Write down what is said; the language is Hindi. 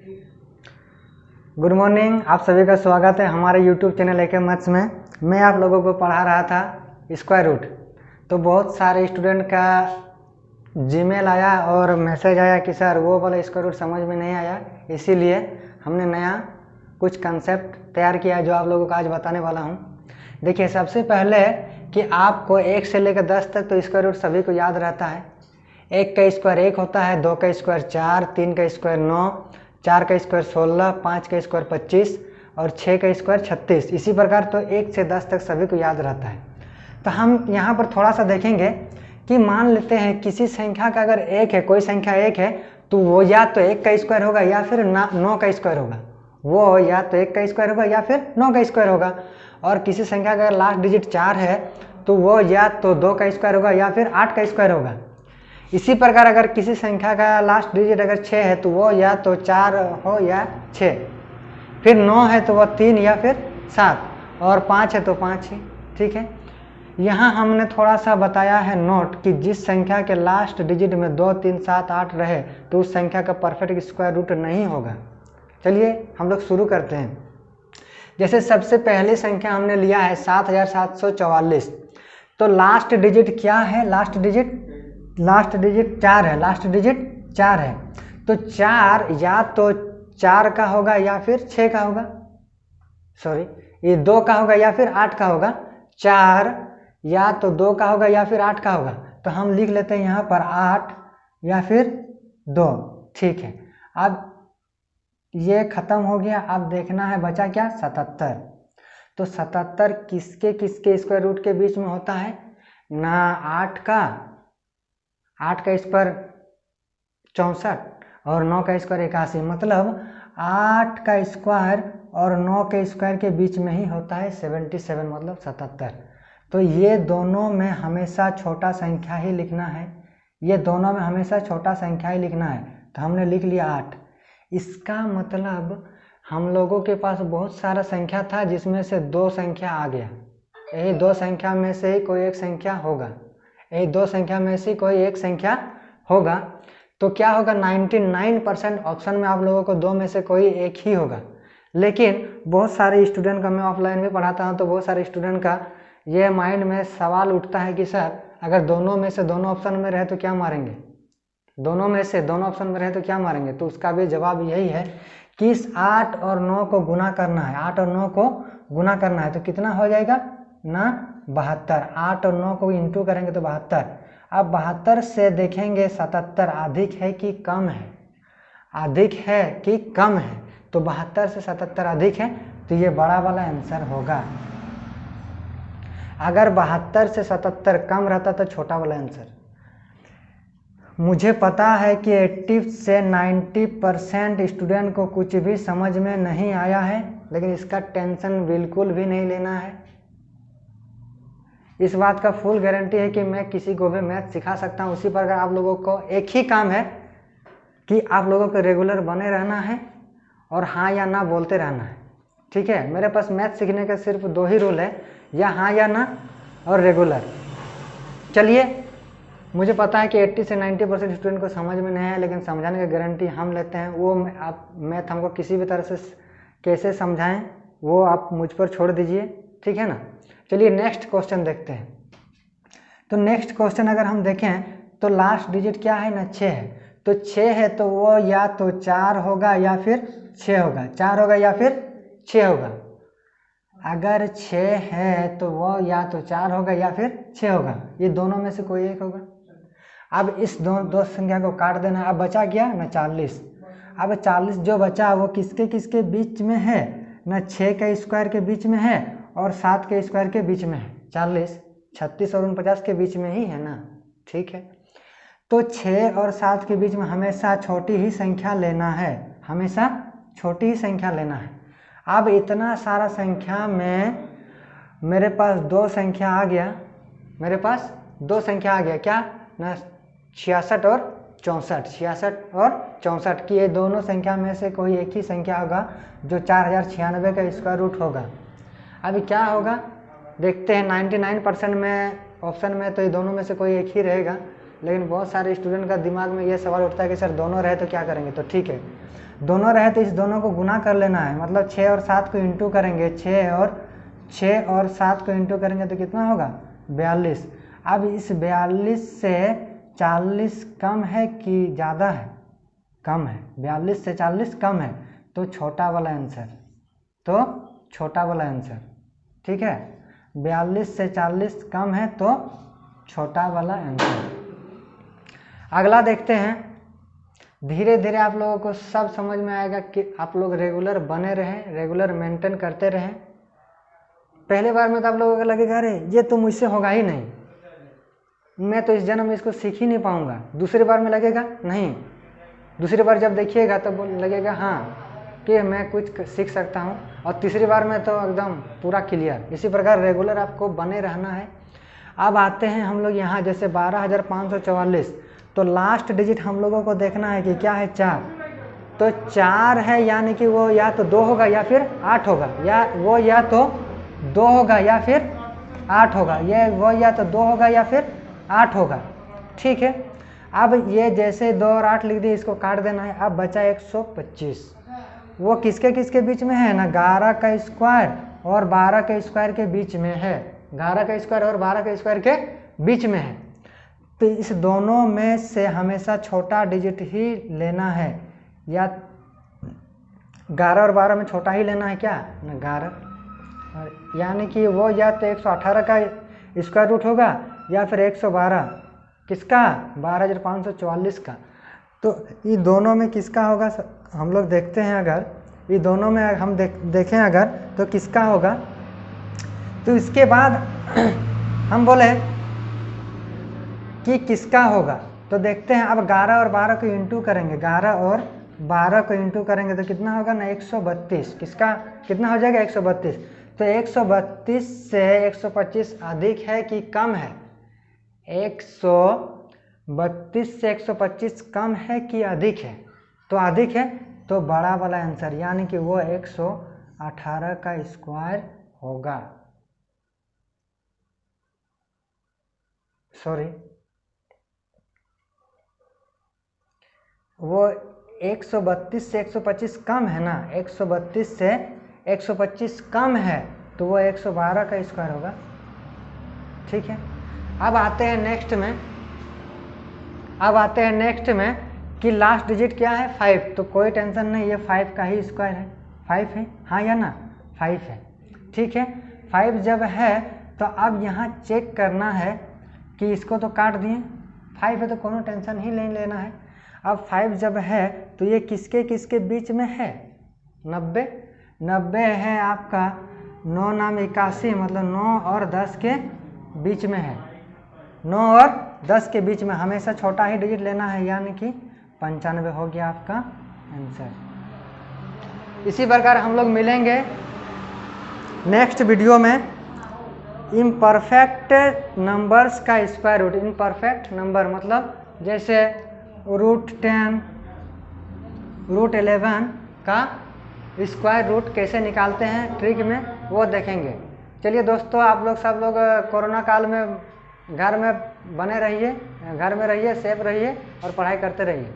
गुड मॉर्निंग, आप सभी का स्वागत है हमारे यूट्यूब चैनल एके मैथ्स में। मैं आप लोगों को पढ़ा रहा था स्क्वायर रूट। तो बहुत सारे स्टूडेंट का जीमेल आया और मैसेज आया कि सर वो वाला स्क्वायर रूट समझ में नहीं आया, इसीलिए हमने नया कुछ कंसेप्ट तैयार किया है जो आप लोगों को आज बताने वाला हूँ। देखिए, सबसे पहले कि आपको 1 से लेकर 10 तक तो स्क्वायर रूट सभी को याद रहता है। 1 का स्क्वायर 1 होता है, 2 का स्क्वायर 4, 3 का स्क्वायर 9, 4 का स्क्वायर 16, 5 का स्क्वायर 25 और 6 का स्क्वायर 36। इसी प्रकार तो 1 से 10 तक सभी को याद रहता है। तो हम यहाँ पर थोड़ा सा देखेंगे कि मान लेते हैं किसी संख्या का अगर 1 है, कोई संख्या 1 है, तो वो या तो 1 का स्क्वायर होगा या फिर 9 का स्क्वायर होगा। वो या तो 1 का स्क्वायर होगा या फिर 9 का स्क्वायर होगा। और किसी संख्या का अगर लास्ट डिजिट 4 है तो वो या तो 2 का स्क्वायर होगा या फिर 8 का स्क्वायर होगा। इसी प्रकार अगर किसी संख्या का लास्ट डिजिट अगर 6 है तो वो या तो 4 हो या 6, फिर 9 है तो वो 3 या फिर 7 और 5 है तो 5 ही। ठीक है, यहाँ हमने थोड़ा सा बताया है नोट कि जिस संख्या के लास्ट डिजिट में 2, 3, 7, 8 रहे तो उस संख्या का परफेक्ट स्क्वायर रूट नहीं होगा। चलिए हम लोग शुरू करते हैं। जैसे सबसे पहली संख्या हमने लिया है 7744। तो लास्ट डिजिट क्या है? लास्ट डिजिट 4 है। लास्ट डिजिट 4 है तो 4 या तो 4 का होगा या फिर 6 का होगा। सॉरी, ये 2 का होगा या फिर 8 का होगा। 4 या तो 2 का होगा या फिर 8 का होगा। तो हम लिख लेते हैं यहाँ पर 8 या फिर 2। ठीक है, अब ये खत्म हो गया। अब देखना है बचा क्या? 77। तो 77 किसके किसके स्क्वायर रूट के बीच में होता है ना? 8 का स्क्वायर 64 और 9 का स्क्वायर 81। मतलब 8 का स्क्वायर और 9 के स्क्वायर के बीच में ही होता है 77, मतलब 77। तो ये दोनों में हमेशा छोटा संख्या ही लिखना है। ये दोनों में हमेशा छोटा संख्या ही लिखना है। तो हमने लिख लिया 8। इसका मतलब हम लोगों के पास बहुत सारा संख्या था जिसमें से 2 संख्या आ गया। यही 2 संख्या में से ही कोई एक संख्या होगा। यही 2 संख्या में से कोई एक संख्या होगा। तो क्या होगा? 99% ऑप्शन में आप लोगों को 2 में से कोई एक ही होगा। लेकिन बहुत सारे स्टूडेंट का, मैं ऑफलाइन में पढ़ाता हूँ, तो बहुत सारे स्टूडेंट का ये माइंड में सवाल उठता है कि सर अगर दोनों में से दोनों ऑप्शन में रहे तो क्या मारेंगे? दोनों में से दोनों ऑप्शन में रहे तो क्या मारेंगे? तो उसका भी जवाब यही है कि इस 8 और 9 को गुना करना है। 8 और 9 को गुना करना है तो कितना हो जाएगा ना? 72। 8 और 9 को इंटू करेंगे तो 72। अब 72 से देखेंगे 77 अधिक है कि कम है? अधिक है कि कम है? तो 72 से 77 अधिक है तो ये बड़ा वाला आंसर होगा। अगर 72 से 77 कम रहता तो छोटा वाला आंसर। मुझे पता है कि 80 से 90% स्टूडेंट को कुछ भी समझ में नहीं आया है, लेकिन इसका टेंशन बिल्कुल भी नहीं लेना है। इस बात का फुल गारंटी है कि मैं किसी को भी मैथ सिखा सकता हूँ। उसी प्रकार आप लोगों को एक ही काम है कि आप लोगों को रेगुलर बने रहना है और हाँ या ना बोलते रहना है। ठीक है, मेरे पास मैथ सीखने का सिर्फ 2 ही रूल है, या हाँ या ना और रेगुलर। चलिए, मुझे पता है कि 80 से 90% स्टूडेंट को समझ में नहीं आया, लेकिन समझाने की गारंटी हम लेते हैं। वो आप मैथ हमको किसी भी तरह से कैसे समझाएं वो आप मुझ पर छोड़ दीजिए। ठीक है ना? चलिए नेक्स्ट क्वेश्चन देखते हैं। तो नेक्स्ट क्वेश्चन अगर हम देखें तो लास्ट डिजिट क्या है ना? 6 है। तो 6 है तो वो या तो 4 होगा या फिर 6 होगा। 4 होगा या फिर 6 होगा। अगर 6 है तो वो या तो 4 होगा या फिर 6 होगा। ये दोनों में से कोई एक होगा। अब इस दो संख्या को काट देना है। अब बचा क्या ना? 40। अब 40 जो बचा वो किसके किसके बीच में है ना? 6 के स्क्वायर के बीच में है और 7 के स्क्वायर के बीच में है। 40 36 और 49 के बीच में ही है ना? ठीक है, तो 6 और 7 के बीच में हमेशा छोटी ही संख्या लेना है। हमेशा छोटी ही संख्या लेना है। अब इतना सारा संख्या में मेरे पास 2 संख्या आ गया। मेरे पास 2 संख्या आ गया क्या ना? 66 और 64। 66 और 64 की ये दोनों संख्या में से कोई एक ही संख्या होगा जो 4096 का स्क्वायर रूट होगा। अभी क्या होगा देखते हैं। 99% में ऑप्शन में तो ये दोनों में से कोई एक ही रहेगा, लेकिन बहुत सारे स्टूडेंट का दिमाग में ये सवाल उठता है कि सर दोनों रहे तो क्या करेंगे? तो ठीक है, दोनों रहे तो इस दोनों को गुना कर लेना है, मतलब 6 और 7 को इंटू करेंगे, 6 और 7 को इंटू करेंगे तो कितना होगा 42। अब इस 42 से 40 कम है कि ज़्यादा है? कम है। 42 से 40 कम है, तो छोटा वाला आंसर, तो छोटा वाला आंसर, ठीक है। 42 से 40 कम है तो छोटा वाला आंसर। अगला देखते हैं। धीरे धीरे आप लोगों को सब समझ में आएगा कि आप लोग रेगुलर बने रहें, रेगुलर मेंटेन करते रहें। पहली बार में तो आप लोगों को लगेगा अरे ये तो मुझसे होगा ही नहीं, मैं तो इस जन्म में इसको सीख ही नहीं पाऊंगा। दूसरी बार में लगेगा नहीं, दूसरी बार जब देखिएगा तो लगेगा हाँ कि मैं कुछ सीख सकता हूँ, और तीसरी बार में तो एकदम पूरा क्लियर। इसी प्रकार रेगुलर आपको बने रहना है। अब आते हैं हम लोग यहाँ, जैसे 12,544, तो लास्ट डिजिट हम लोगों को देखना है कि क्या है 4। तो 4 है, यानी कि वो या तो 2 होगा या फिर 8 होगा, या वो या तो 2 होगा या फिर 8 होगा, ये वो या तो 2 होगा या फिर 8 होगा, ठीक है। अब ये जैसे 2 और 8 लिख दिए, इसको काट देना है। अब बचा 125, वो किसके किसके बीच में है ना, 11 का स्क्वायर और 12 के स्क्वायर के बीच में है, 11 का स्क्वायर और 12 के स्क्वायर के बीच में है। तो इस दोनों में से हमेशा छोटा डिजिट ही लेना है, या 11 और 12 में छोटा ही लेना है क्या ना 11, यानी कि वो या तो 118 का स्क्वायर रूट होगा या फिर 112 किसका 12,544 का। तो ये दोनों में किसका होगा हम लोग देखते हैं। अगर ये दोनों में हम देखें अगर तो किसका होगा, तो इसके बाद हम बोले कि किसका होगा, तो देखते हैं। अब 11 और 12 को इंटू करेंगे, 11 और 12 को इंटू करेंगे तो कितना होगा ना 132। किसका कितना हो जाएगा 132। तो 132 से 125 अधिक है कि कम है, 132 से 125 कम है कि अधिक है, तो अधिक है, तो बड़ा वाला आंसर यानी कि वो 118 का स्क्वायर होगा। सॉरी, वो 132 से 125 कम है ना, 132 से 125 कम है तो वो 112 का स्क्वायर होगा, ठीक है। अब आते हैं नेक्स्ट में कि लास्ट डिजिट क्या है 5, तो कोई टेंशन नहीं, ये 5 का ही स्क्वायर है, 5 है, हाँ या ना 5 है, ठीक है। 5 जब है तो अब यहाँ चेक करना है कि इसको तो काट दिए, 5 है तो कोनो टेंशन ही नहीं लेना है। अब 5 जब है तो ये किसके किसके बीच में है 90 है आपका 9 नाम 81, मतलब 9 और 10 के बीच में है, 9 और 10 के बीच में हमेशा छोटा ही डिजिट लेना है, यानी कि 95 हो गया आपका आंसर। इसी प्रकार हम लोग मिलेंगे नेक्स्ट वीडियो में इम्परफेक्ट नंबर्स का स्क्वायर रूट। इम्परफेक्ट नंबर मतलब जैसे √10, √11 का स्क्वायर रूट कैसे निकालते हैं ट्रिक में, वो देखेंगे। चलिए दोस्तों, आप लोग सब लोग कोरोना काल में घर में बने रहिए, घर में रहिए, सेफ रहिए और पढ़ाई करते रहिए।